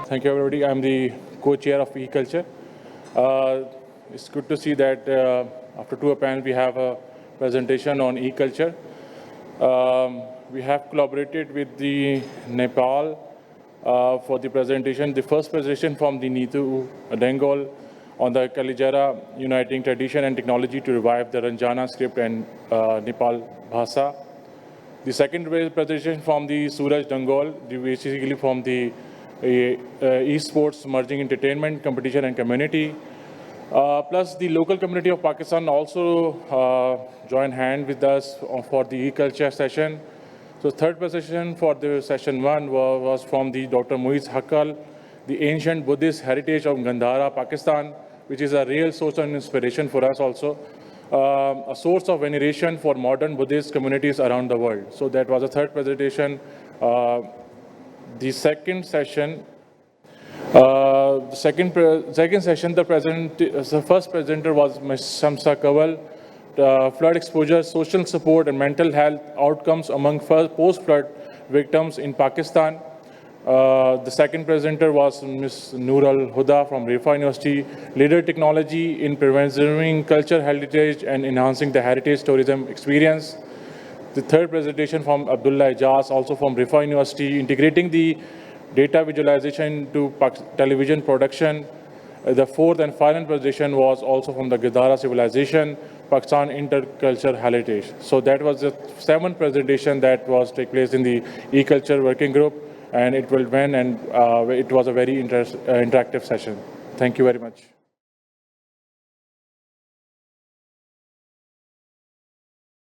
Thank you, everybody. I'm the co-chair of e-culture. It's good to see that after 2 APAN, we have a presentation on e-culture. We have collaborated with the Nepal for the presentation. The first presentation from the Neetu Dengol on the Kalijara uniting tradition and technology to revive the Ranjana script and Nepal Bhasa. The second presentation from the Suraj Dangol, basically from the esports merging entertainment, competition and community. Plus the local community of Pakistan also joined hand with us for the e-culture session. So third presentation for the session 1 was from the Dr. Muiz Hakkal, the ancient Buddhist heritage of Gandhara, Pakistan, which is a real source of inspiration for us also. A source of veneration for modern Buddhist communities around the world. So that was the third presentation. The second session, the first presenter was Ms. Shamsa Kawal, flood exposure, social support and mental health outcomes among post-flood victims in Pakistan. The second presenter was Ms. Noor Al-Huda from Rifa University, leader technology in preserving culture heritage and enhancing the heritage tourism experience. The third presentation from Abdullah Ijaz, also from Rifa University, integrating the data visualization to television production. The fourth and final presentation was also from the Gandhara civilization, Pakistan intercultural heritage. So that was the 7th presentation that was take place in the e-culture working group, and it will win, and it was a very interactive session. Thank you very much.